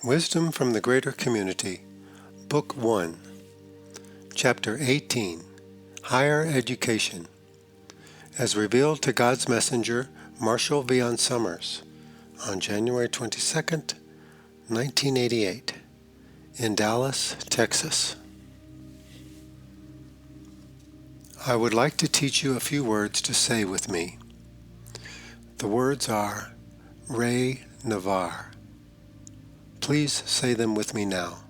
Wisdom from the Greater Community, Book 1, Chapter 18, Higher Education, as revealed to God's Messenger, Marshall V. Summers, on January 22, 1988, in Dallas, Texas. I would like to teach you a few words to say with me. The words are Re Navar. Please say them with me now.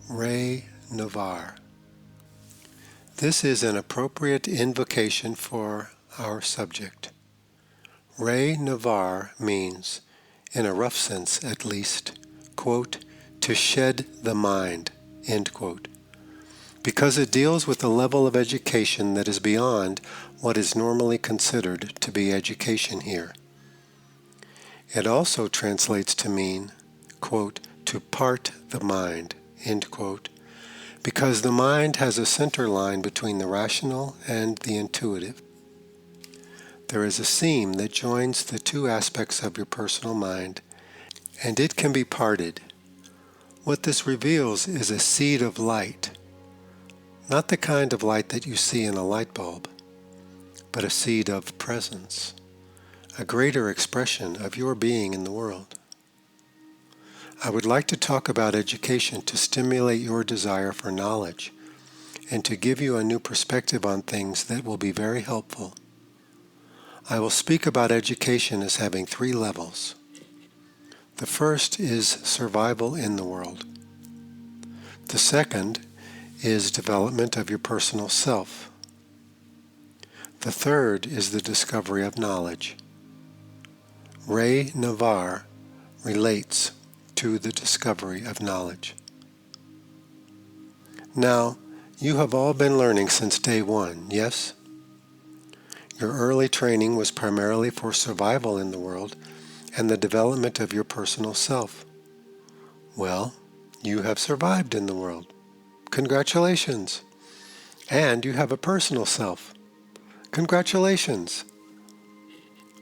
Re Navar. This is an appropriate invocation for our subject. Re Navar means, in a rough sense at least, quote, to shed the mind, end quote, because it deals with a level of education that is beyond what is normally considered to be education here. It also translates to mean, quote, to part the mind, end quote, because the mind has a center line between the rational and the intuitive. There is a seam that joins the two aspects of your personal mind, and it can be parted. What this reveals is a seed of light, not the kind of light that you see in a light bulb, but a seed of presence, a greater expression of your being in the world. I would like to talk about education to stimulate your desire for knowledge and to give you a new perspective on things that will be very helpful. I will speak about education as having three levels. The first is survival in the world. The second is development of your personal self. The third is the discovery of knowledge. Re Navar relates to the discovery of knowledge. Now, you have all been learning since day one, yes? Your early training was primarily for survival in the world and the development of your personal self. Well, you have survived in the world. Congratulations! And you have a personal self. Congratulations!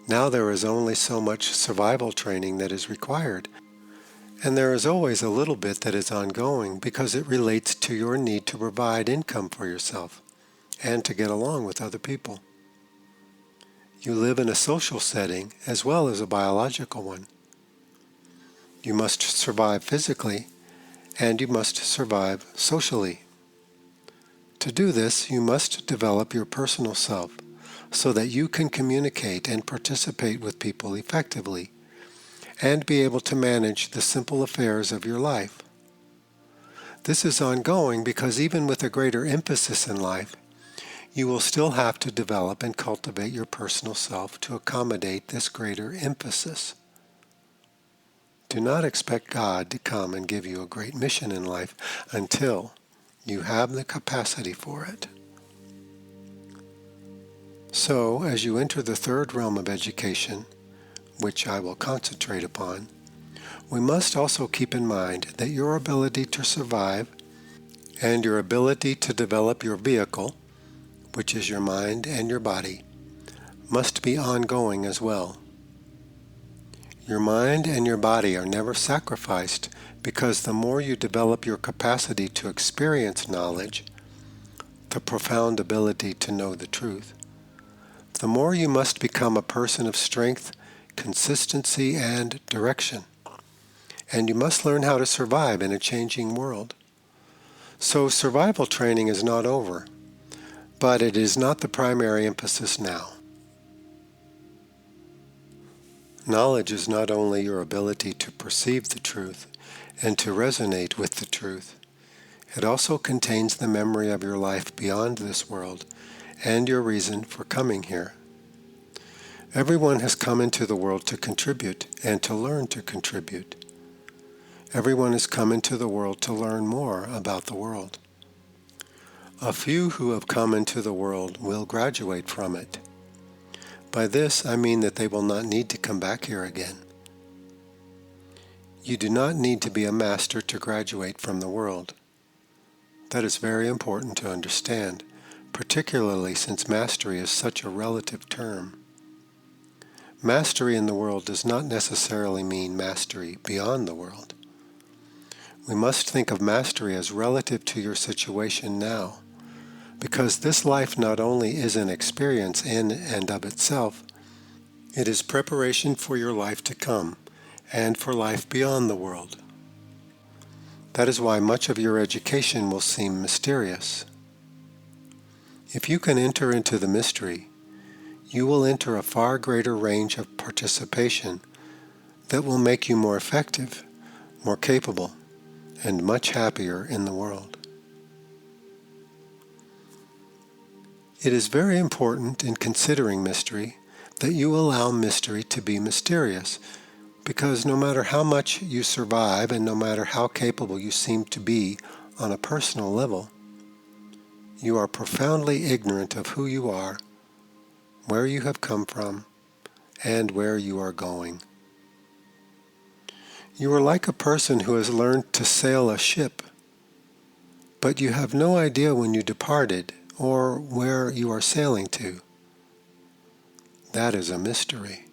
Now there is only so much survival training that is required, and there is always a little bit that is ongoing because it relates to your need to provide income for yourself and to get along with other people. You live in a social setting as well as a biological one. You must survive physically, and you must survive socially. To do this, you must develop your personal self so that you can communicate and participate with people effectively and be able to manage the simple affairs of your life. This is ongoing because even with a greater emphasis in life, you will still have to develop and cultivate your personal self to accommodate this greater emphasis. Do not expect God to come and give you a great mission in life until you have the capacity for it. So, as you enter the third realm of education, which I will concentrate upon, we must also keep in mind that your ability to survive and your ability to develop your vehicle, which is your mind and your body, must be ongoing as well. Your mind and your body are never sacrificed because the more you develop your capacity to experience knowledge, the profound ability to know the truth, the more you must become a person of strength, consistency, and direction. And you must learn how to survive in a changing world. So survival training is not over, but it is not the primary emphasis now. Knowledge is not only your ability to perceive the truth and to resonate with the truth. It also contains the memory of your life beyond this world and your reason for coming here. Everyone has come into the world to contribute and to learn to contribute. Everyone has come into the world to learn more about the world. A few who have come into the world will graduate from it. By this, I mean that they will not need to come back here again. You do not need to be a master to graduate from the world. That is very important to understand, particularly since mastery is such a relative term. Mastery in the world does not necessarily mean mastery beyond the world. We must think of mastery as relative to your situation now, because this life not only is an experience in and of itself, it is preparation for your life to come and for life beyond the world. That is why much of your education will seem mysterious. If you can enter into the mystery, you will enter a far greater range of participation that will make you more effective, more capable, and much happier in the world. It is very important in considering mystery that you allow mystery to be mysterious, because no matter how much you survive and no matter how capable you seem to be on a personal level, you are profoundly ignorant of who you are, where you have come from, and where you are going. You are like a person who has learned to sail a ship, but you have no idea when you departed or where you are sailing to. That is a mystery.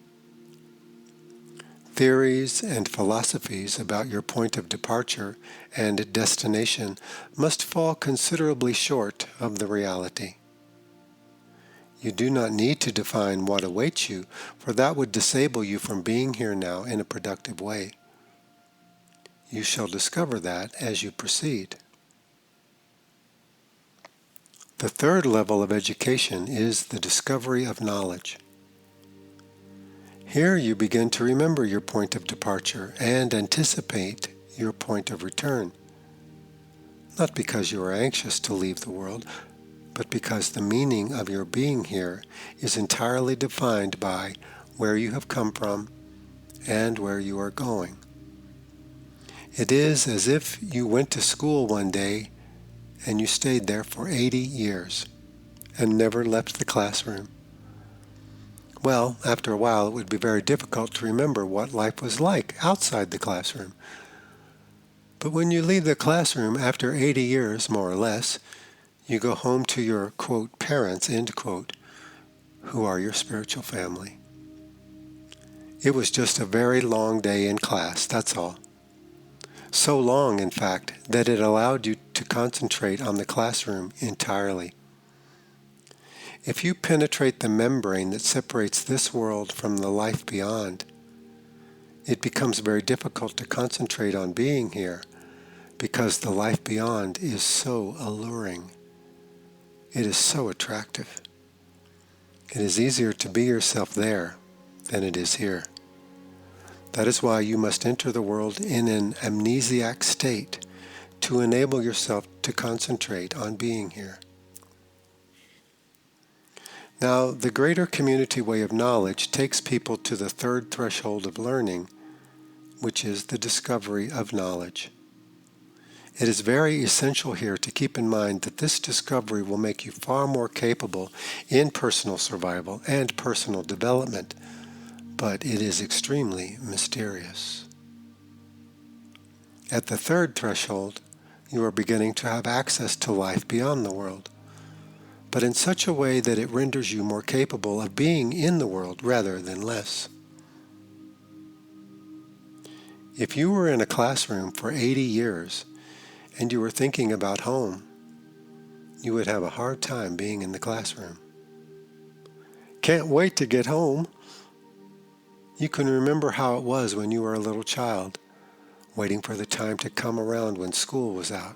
Theories and philosophies about your point of departure and destination must fall considerably short of the reality. You do not need to define what awaits you, for that would disable you from being here now in a productive way. You shall discover that as you proceed. The third level of education is the discovery of knowledge. Here you begin to remember your point of departure and anticipate your point of return, not because you are anxious to leave the world, but because the meaning of your being here is entirely defined by where you have come from and where you are going. It is as if you went to school one day and you stayed there for 80 years and never left the classroom. Well, after a while it would be very difficult to remember what life was like outside the classroom. But when you leave the classroom after 80 years, more or less, you go home to your, quote, parents, end quote, who are your spiritual family. It was just a very long day in class, that's all. So long, in fact, that it allowed you to concentrate on the classroom entirely. If you penetrate the membrane that separates this world from the life beyond, it becomes very difficult to concentrate on being here because the life beyond is so alluring. It is so attractive. It is easier to be yourself there than it is here. That is why you must enter the world in an amnesiac state to enable yourself to concentrate on being here. Now, the greater community way of knowledge takes people to the third threshold of learning, which is the discovery of knowledge. It is very essential here to keep in mind that this discovery will make you far more capable in personal survival and personal development, but it is extremely mysterious. At the third threshold, you are beginning to have access to life beyond the world, but in such a way that it renders you more capable of being in the world rather than less. If you were in a classroom for 80 years and you were thinking about home, you would have a hard time being in the classroom. Can't wait to get home. You can remember how it was when you were a little child, waiting for the time to come around when school was out.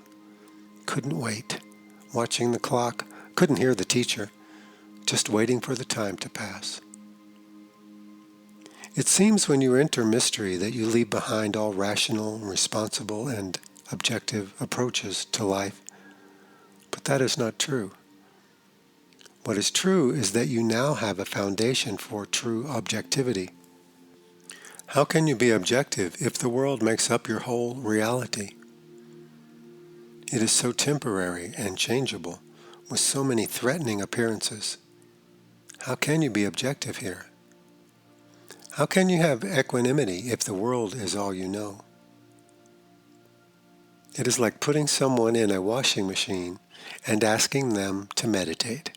Couldn't wait. Watching the clock, couldn't hear the teacher, just waiting for the time to pass. It seems when you enter mystery that you leave behind all rational, responsible, and objective approaches to life, but that is not true. What is true is that you now have a foundation for true objectivity. How can you be objective if the world makes up your whole reality? It is so temporary and changeable, with so many threatening appearances. How can you be objective here? How can you have equanimity if the world is all you know? It is like putting someone in a washing machine and asking them to meditate.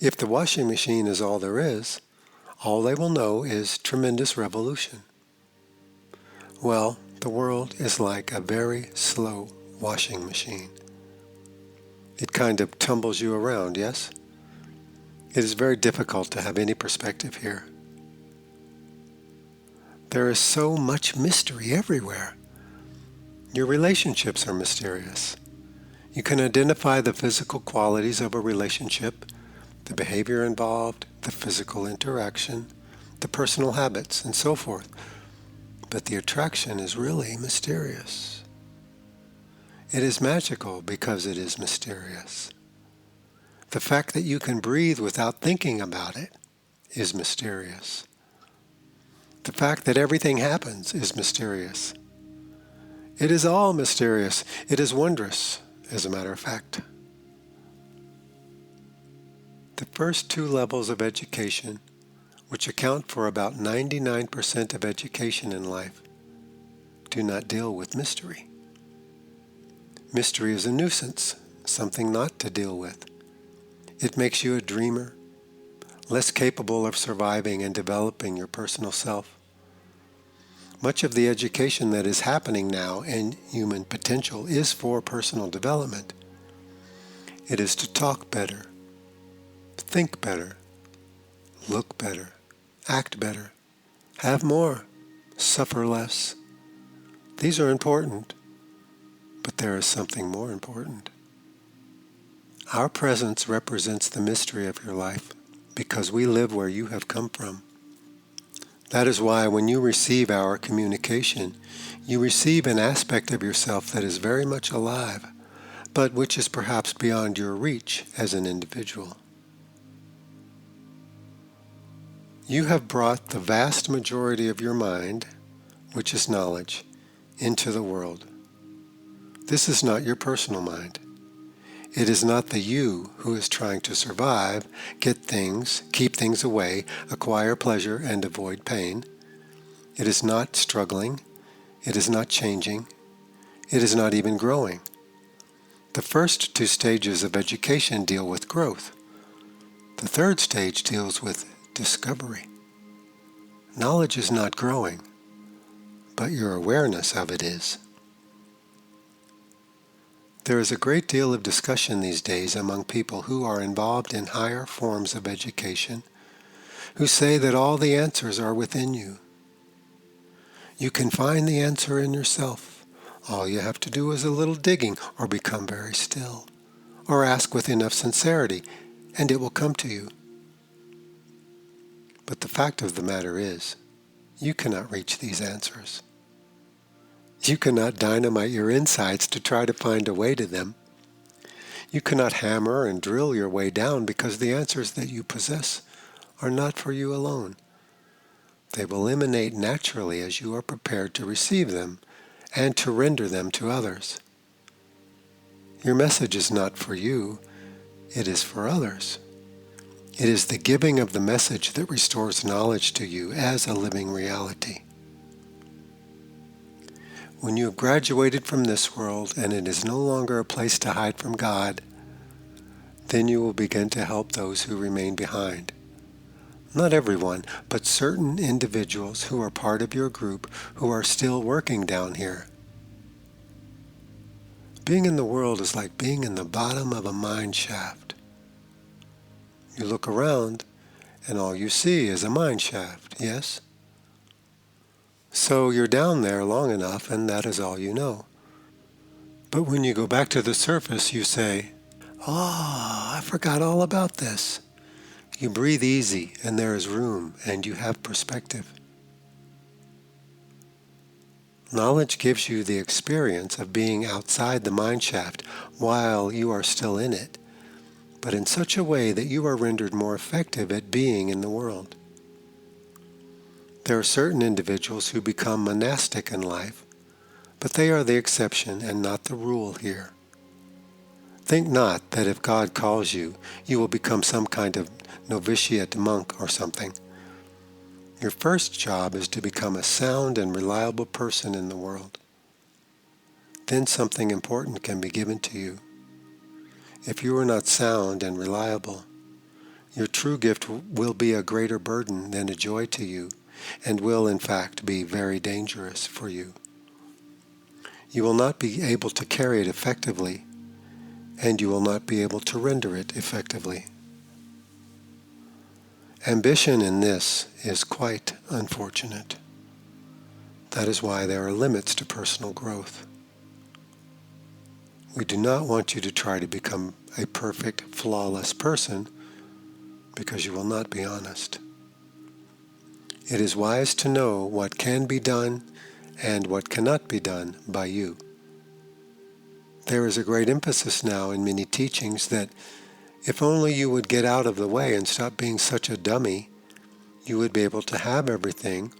If the washing machine is all there is, all they will know is tremendous revolution. Well, The world is like a very slow washing machine. It kind of tumbles you around, yes? It is very difficult to have any perspective here. There is so much mystery everywhere. Your relationships are mysterious. You can identify the physical qualities of a relationship, the behavior involved, the physical interaction, the personal habits, and so forth. But the attraction is really mysterious. It is magical because it is mysterious. The fact that you can breathe without thinking about it is mysterious. The fact that everything happens is mysterious. It is all mysterious. It is wondrous, as a matter of fact. The first two levels of education, which account for about 99% of education in life, do not deal with mystery. Mystery is a nuisance, something not to deal with. It makes you a dreamer, less capable of surviving and developing your personal self. Much of the education that is happening now in human potential is for personal development. It is to talk better, think better, look better, act better, have more, suffer less. These are important, but there is something more important. Our presence represents the mystery of your life because we live where you have come from. That is why when you receive our communication, you receive an aspect of yourself that is very much alive, but which is perhaps beyond your reach as an individual. You have brought the vast majority of your mind, which is knowledge, into the world. This is not your personal mind. It is not the you who is trying to survive, get things, keep things away, acquire pleasure, and avoid pain. It is not struggling. It is not changing. It is not even growing. The first two stages of education deal with growth. The third stage deals with discovery. Knowledge is not growing, but your awareness of it is. There is a great deal of discussion these days among people who are involved in higher forms of education, who say that all the answers are within you. You can find the answer in yourself. All you have to do is a little digging, or become very still, or ask with enough sincerity, and it will come to you. But the fact of the matter is, you cannot reach these answers. You cannot dynamite your insides to try to find a way to them. You cannot hammer and drill your way down because the answers that you possess are not for you alone. They will emanate naturally as you are prepared to receive them and to render them to others. Your message is not for you, it is for others. It is the giving of the message that restores knowledge to you as a living reality. When you have graduated from this world and it is no longer a place to hide from God, then you will begin to help those who remain behind. Not everyone, but certain individuals who are part of your group who are still working down here. Being in the world is like being in the bottom of a mine shaft. You look around and all you see is a mine shaft, yes? So you're down there long enough and that is all you know. But when you go back to the surface, you say, "Ah, I forgot all about this." You breathe easy and there is room and you have perspective. Knowledge gives you the experience of being outside the mine shaft while you are still in it, but in such a way that you are rendered more effective at being in the world. There are certain individuals who become monastic in life, but they are the exception and not the rule here. Think not that if God calls you, you will become some kind of novitiate monk or something. Your first job is to become a sound and reliable person in the world. Then something important can be given to you. If you are not sound and reliable, your true gift will be a greater burden than a joy to you, and will in fact be very dangerous for you. you will not be able to carry it effectively, and you will not be able to render it effectively. Ambition in this is quite unfortunate. That is why there are limits to personal growth. We do not want you to try to become a perfect, flawless person because you will not be honest. It is wise to know what can be done and what cannot be done by you. There is a great emphasis now in many teachings that if only you would get out of the way and stop being such a dummy, you would be able to have everything,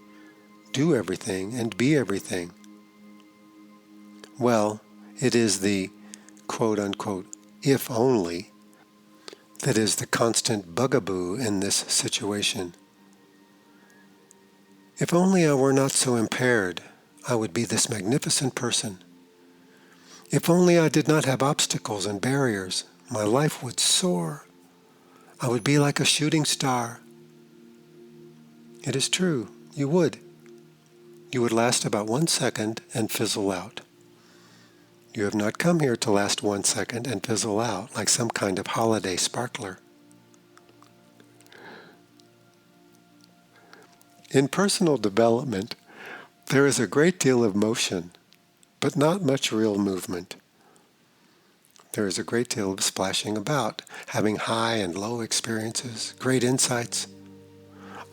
do everything, and be everything. Well, it is the quote-unquote if only that is the constant bugaboo in this situation. If only I were not so impaired, I would be this magnificent person. If only I did not have obstacles and barriers, my life would soar. I would be like a shooting star. It is true, you would. You would last about 1 second and fizzle out. You have not come here to last 1 second and fizzle out like some kind of holiday sparkler. In personal development, there is a great deal of motion, but not much real movement. There is a great deal of splashing about, having high and low experiences, great insights.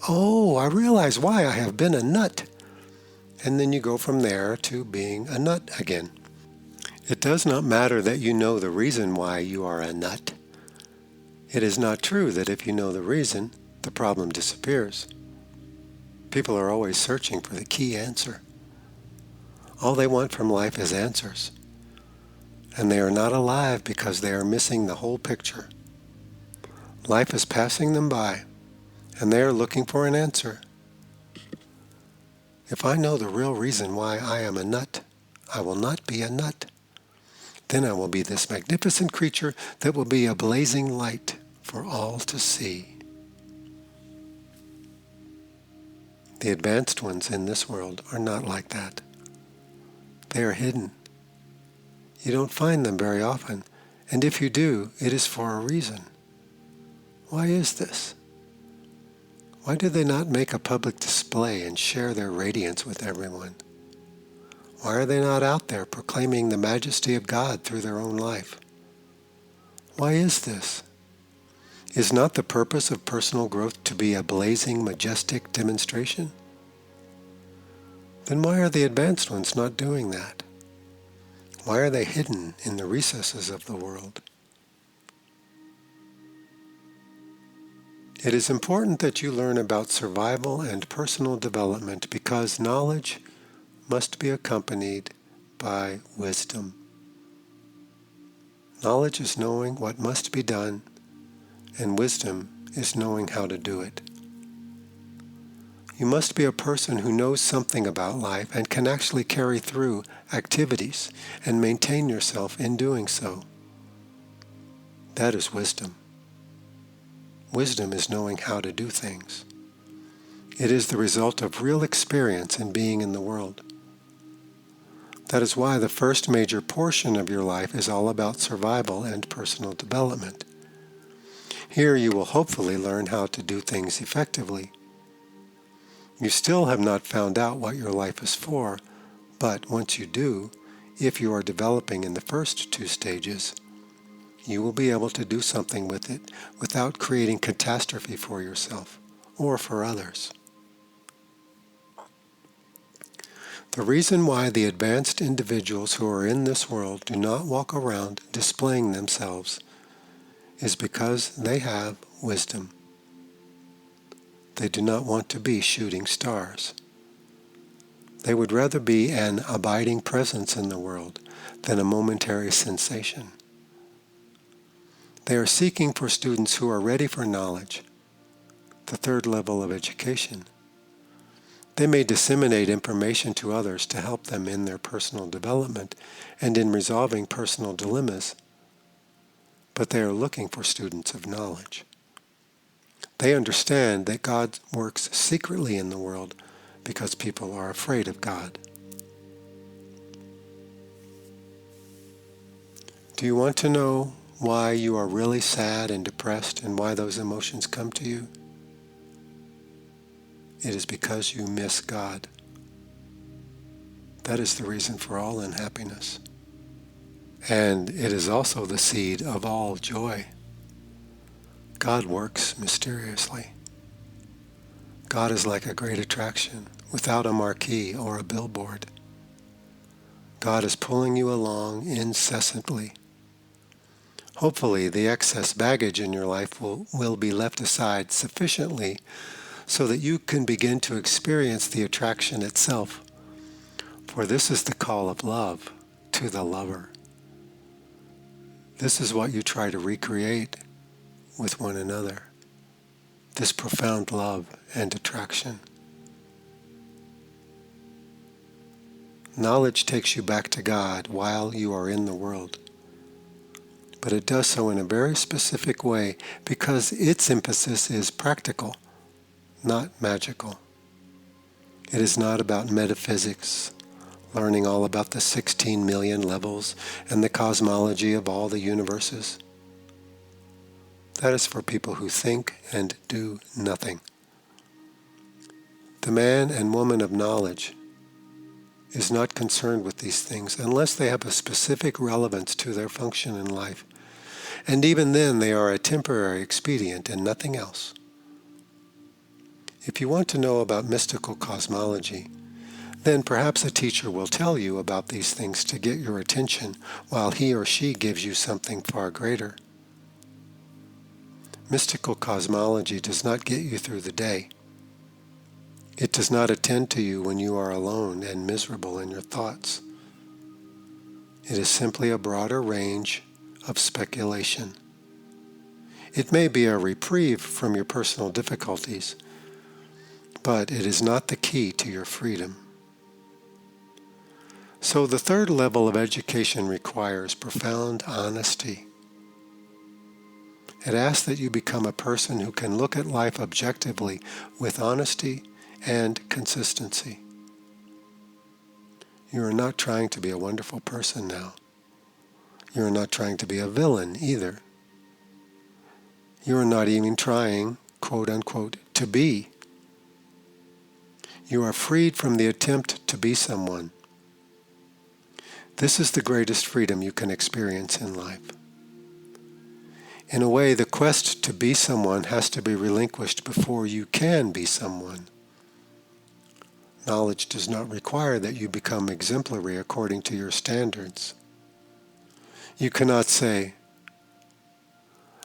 Oh, I realize why I have been a nut. And then you go from there to being a nut again. It does not matter that you know the reason why you are a nut. It is not true that if you know the reason, the problem disappears. People are always searching for the key answer. All they want from life is answers. And they are not alive because they are missing the whole picture. Life is passing them by, and they are looking for an answer. If I know the real reason why I am a nut, I will not be a nut. Then I will be this magnificent creature that will be a blazing light for all to see. The advanced ones in this world are not like that. They are hidden. You don't find them very often, and if you do, it is for a reason. Why is this? Why do they not make a public display and share their radiance with everyone? Why are they not out there proclaiming the majesty of God through their own life? Why is this? Is not the purpose of personal growth to be a blazing, majestic demonstration? Then why are the advanced ones not doing that? Why are they hidden in the recesses of the world? It is important that you learn about survival and personal development because knowledge must be accompanied by wisdom. Knowledge is knowing what must be done, and wisdom is knowing how to do it. You must be a person who knows something about life and can actually carry through activities and maintain yourself in doing so. That is wisdom. Wisdom is knowing how to do things. It is the result of real experience in being in the world. That is why the first major portion of your life is all about survival and personal development. Here you will hopefully learn how to do things effectively. You still have not found out what your life is for, but once you do, if you are developing in the first 2 stages, you will be able to do something with it without creating catastrophe for yourself or for others. The reason why the advanced individuals who are in this world do not walk around displaying themselves is because they have wisdom. They do not want to be shooting stars. They would rather be an abiding presence in the world than a momentary sensation. They are seeking for students who are ready for knowledge, the 3rd level of education. They may disseminate information to others to help them in their personal development and in resolving personal dilemmas, but they are looking for students of knowledge. They understand that God works secretly in the world because people are afraid of God. Do you want to know why you are really sad and depressed and why those emotions come to you? It is because you miss God. That is the reason for all unhappiness. And it is also the seed of all joy. God works mysteriously. God is like a great attraction without a marquee or a billboard. God is pulling you along incessantly. Hopefully, the excess baggage in your life will be left aside sufficiently so that you can begin to experience the attraction itself. For this is the call of love to the lover. This is what you try to recreate with one another. This profound love and attraction. Knowledge takes you back to God while you are in the world. But it does so in a very specific way because its emphasis is practical, not magical. It is not about metaphysics, learning all about the 16 million levels and the cosmology of all the universes. That is for people who think and do nothing. The man and woman of knowledge is not concerned with these things unless they have a specific relevance to their function in life. And even then, they are a temporary expedient and nothing else. If you want to know about mystical cosmology, then perhaps a teacher will tell you about these things to get your attention while he or she gives you something far greater. Mystical cosmology does not get you through the day. It does not attend to you when you are alone and miserable in your thoughts. It is simply a broader range of speculation. It may be a reprieve from your personal difficulties, but it is not the key to your freedom. So the third level of education requires profound honesty. It asks that you become a person who can look at life objectively with honesty and consistency. You are not trying to be a wonderful person now. You are not trying to be a villain either. You are not even trying, quote unquote, to be. You are freed from the attempt to be someone. This is the greatest freedom you can experience in life. In a way, the quest to be someone has to be relinquished before you can be someone. Knowledge does not require that you become exemplary according to your standards. You cannot say,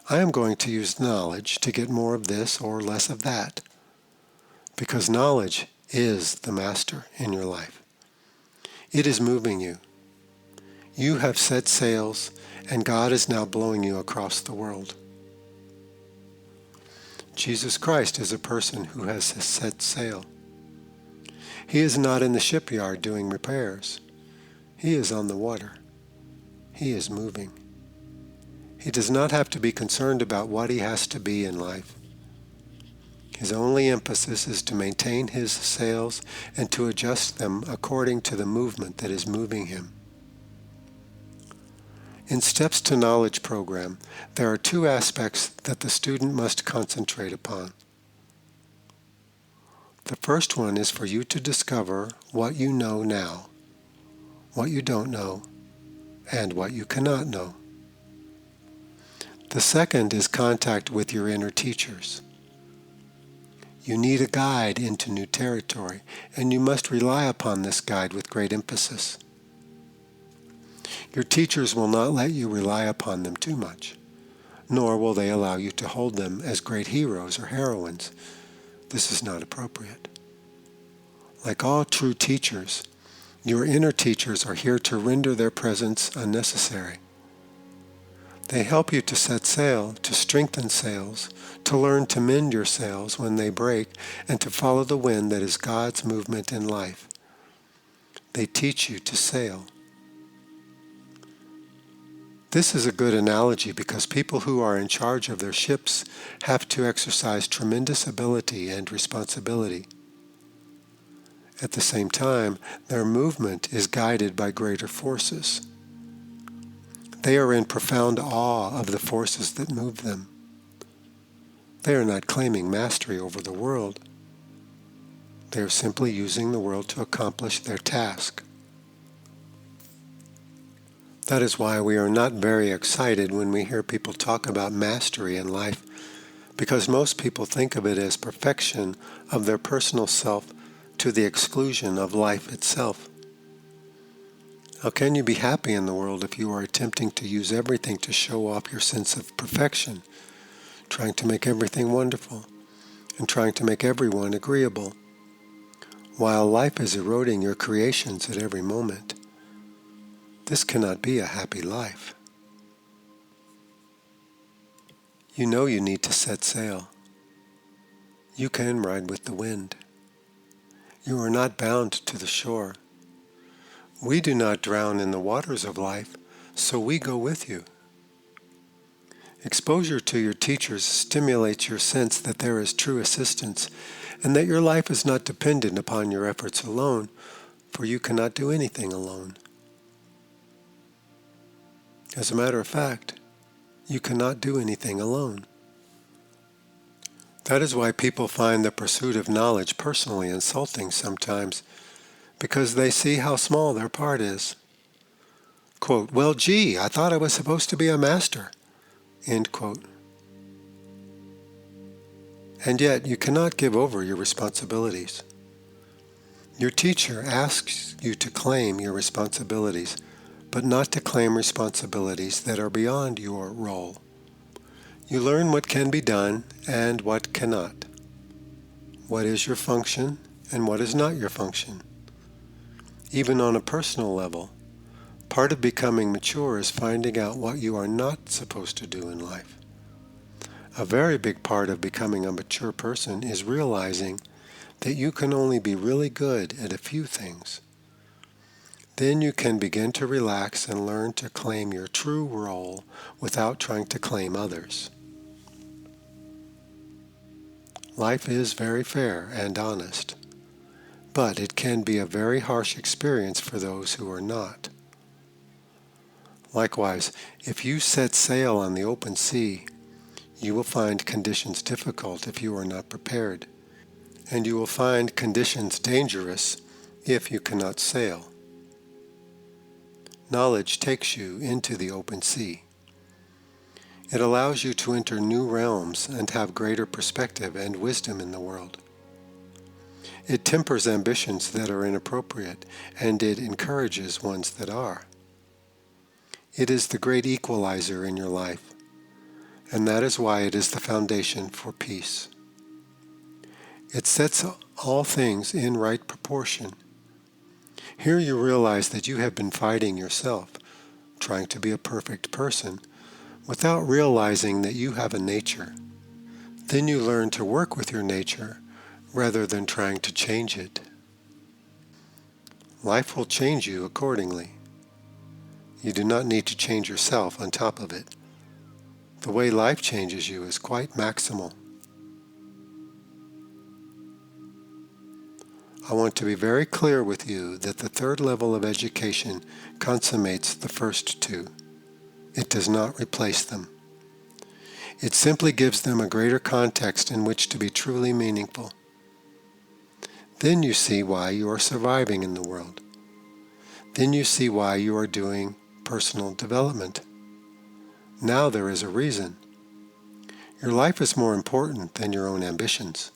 I am going to use knowledge to get more of this or less of that, because knowledge is the master in your life. It is moving you. You have set sails, and God is now blowing you across the world. Jesus Christ is a person who has set sail. He is not in the shipyard doing repairs. He is on the water. He is moving. He does not have to be concerned about what he has to be in life. His only emphasis is to maintain his sails and to adjust them according to the movement that is moving him. In Steps to Knowledge program, there are two aspects that the student must concentrate upon. The first one is for you to discover what you know now, what you don't know, and what you cannot know. The second is contact with your inner teachers. You need a guide into new territory, and you must rely upon this guide with great emphasis. Your teachers will not let you rely upon them too much, nor will they allow you to hold them as great heroes or heroines. This is not appropriate. Like all true teachers, your inner teachers are here to render their presence unnecessary. They help you to set sail, to strengthen sails, to learn to mend your sails when they break, and to follow the wind that is God's movement in life. They teach you to sail. This is a good analogy because people who are in charge of their ships have to exercise tremendous ability and responsibility. At the same time, their movement is guided by greater forces. They are in profound awe of the forces that move them. They are not claiming mastery over the world. They are simply using the world to accomplish their task. That is why we are not very excited when we hear people talk about mastery in life, because most people think of it as perfection of their personal self to the exclusion of life itself. How can you be happy in the world if you are attempting to use everything to show off your sense of perfection, trying to make everything wonderful, and trying to make everyone agreeable, while life is eroding your creations at every moment? This cannot be a happy life. You know you need to set sail. You can ride with the wind. You are not bound to the shore. We do not drown in the waters of life, so we go with you. Exposure to your teachers stimulates your sense that there is true assistance and that your life is not dependent upon your efforts alone, for you cannot do anything alone. As a matter of fact, you cannot do anything alone. That is why people find the pursuit of knowledge personally insulting sometimes, because they see how small their part is. Quote, "Well, gee, I thought I was supposed to be a master." End quote. And yet you cannot give over your responsibilities. Your teacher asks you to claim your responsibilities, but not to claim responsibilities that are beyond your role. You learn what can be done and what cannot. What is your function and what is not your function. Even on a personal level, part of becoming mature is finding out what you are not supposed to do in life. A very big part of becoming a mature person is realizing that you can only be really good at a few things. Then you can begin to relax and learn to claim your true role without trying to claim others. Life is very fair and honest, but it can be a very harsh experience for those who are not. Likewise, if you set sail on the open sea, you will find conditions difficult if you are not prepared, and you will find conditions dangerous if you cannot sail. Knowledge takes you into the open sea. It allows you to enter new realms and have greater perspective and wisdom in the world. It tempers ambitions that are inappropriate, and it encourages ones that are. It is the great equalizer in your life, and that is why it is the foundation for peace. It sets all things in right proportion. Here you realize that you have been fighting yourself, trying to be a perfect person, without realizing that you have a nature. Then you learn to work with your nature rather than trying to change it. Life will change you accordingly. You do not need to change yourself on top of it. The way life changes you is quite maximal. I want to be very clear with you that the third level of education consummates the first two. It does not replace them. It simply gives them a greater context in which to be truly meaningful. Then you see why you are surviving in the world. Then you see why you are doing personal development. Now there is a reason. Your life is more important than your own ambitions.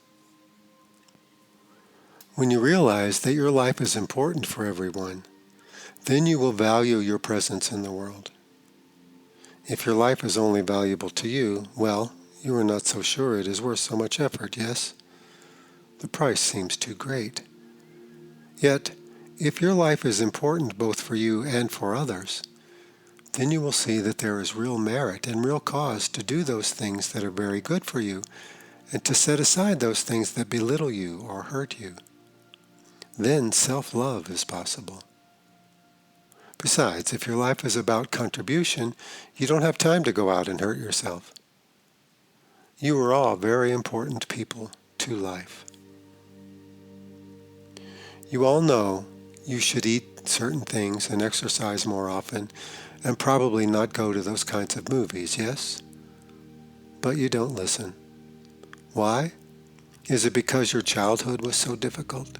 When you realize that your life is important for everyone, then you will value your presence in the world. If your life is only valuable to you, well, you are not so sure it is worth so much effort, yes? The price seems too great. Yet, if your life is important both for you and for others, then you will see that there is real merit and real cause to do those things that are very good for you, and to set aside those things that belittle you or hurt you. Then self-love is possible. Besides, if your life is about contribution, you don't have time to go out and hurt yourself. You are all very important people to life. You all know you should eat certain things and exercise more often and probably not go to those kinds of movies, yes? But you don't listen. Why? Is it because your childhood was so difficult?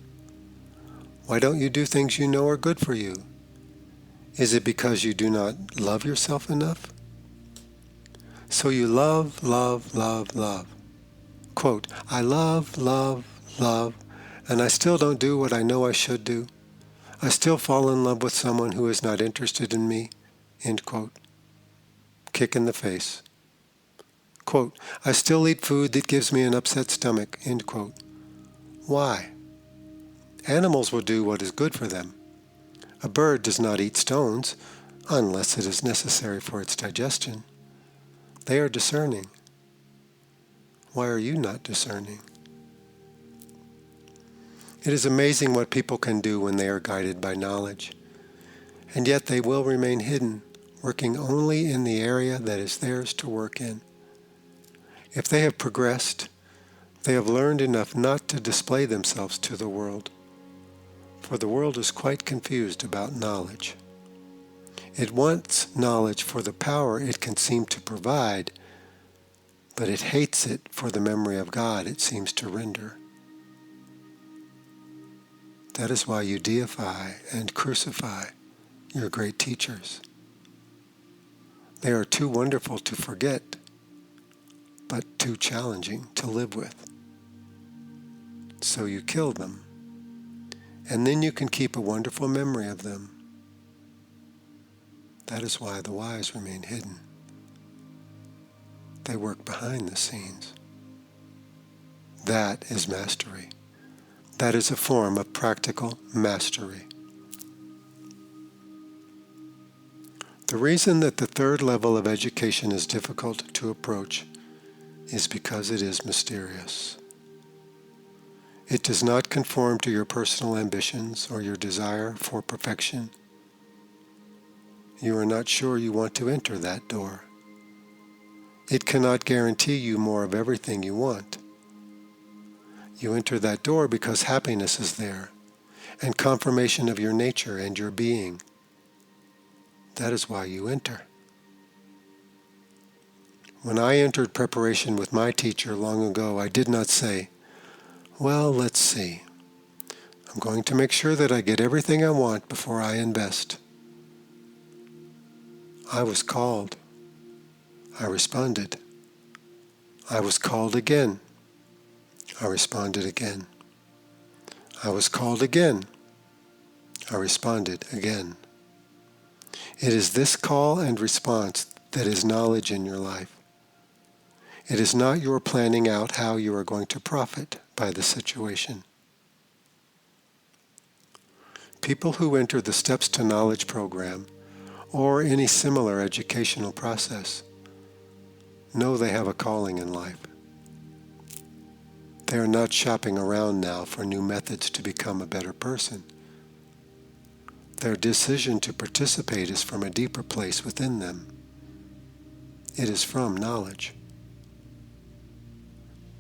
Why don't you do things you know are good for you? Is it because you do not love yourself enough? So you love, love, love, love. Quote, I love, love, love, and I still don't do what I know I should do. I still fall in love with someone who is not interested in me. End quote. Kick in the face. Quote, I still eat food that gives me an upset stomach. End quote. Why? Animals will do what is good for them. A bird does not eat stones unless it is necessary for its digestion. They are discerning. Why are you not discerning? It is amazing what people can do when they are guided by knowledge, and yet they will remain hidden, working only in the area that is theirs to work in. If they have progressed, they have learned enough not to display themselves to the world, for the world is quite confused about knowledge. It wants knowledge for the power it can seem to provide, but it hates it for the memory of God it seems to render. That is why you deify and crucify your great teachers. They are too wonderful to forget, but too challenging to live with. So you kill them, and then you can keep a wonderful memory of them. That is why the wise remain hidden. They work behind the scenes. That is mastery. That is a form of practical mastery. The reason that the third level of education is difficult to approach is because it is mysterious. It does not conform to your personal ambitions or your desire for perfection. You are not sure you want to enter that door. It cannot guarantee you more of everything you want. You enter that door because happiness is there, and confirmation of your nature and your being. That is why you enter. When I entered preparation with my teacher long ago, I did not say, well, let's see. I'm going to make sure that I get everything I want before I invest. I was called. I responded. I was called again. I responded again. I was called again. I responded again. It is this call and response that is knowledge in your life. It is not your planning out how you are going to profit by the situation. People who enter the Steps to Knowledge program or any similar educational process know they have a calling in life. They are not shopping around now for new methods to become a better person. Their decision to participate is from a deeper place within them. It is from knowledge.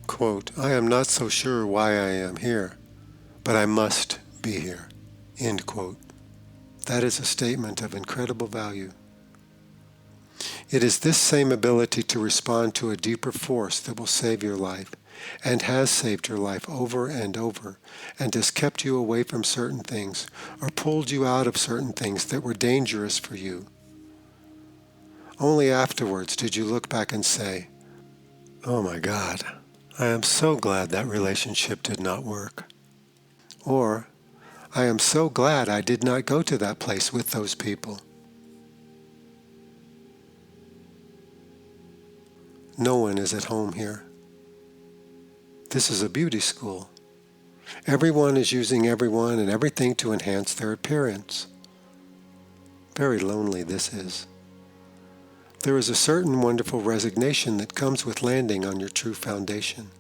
Quote, I am not so sure why I am here, but I must be here. End quote. That is a statement of incredible value. It is this same ability to respond to a deeper force that will save your life, and has saved your life over and over, and has kept you away from certain things, or pulled you out of certain things that were dangerous for you. Only afterwards did you look back and say, oh my God, I am so glad that relationship did not work. Or, I am so glad I did not go to that place with those people. No one is at home here. This is a beauty school. Everyone is using everyone and everything to enhance their appearance. Very lonely this is. There is a certain wonderful resignation that comes with landing on your true foundation.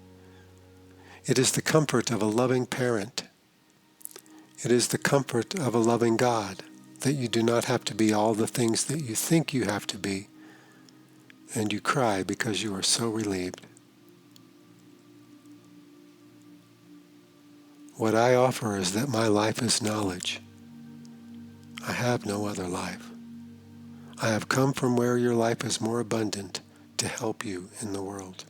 It is the comfort of a loving parent. It is the comfort of a loving God that you do not have to be all the things that you think you have to be, and you cry because you are so relieved. What I offer is that my life is knowledge. I have no other life. I have come from where your life is more abundant to help you in the world.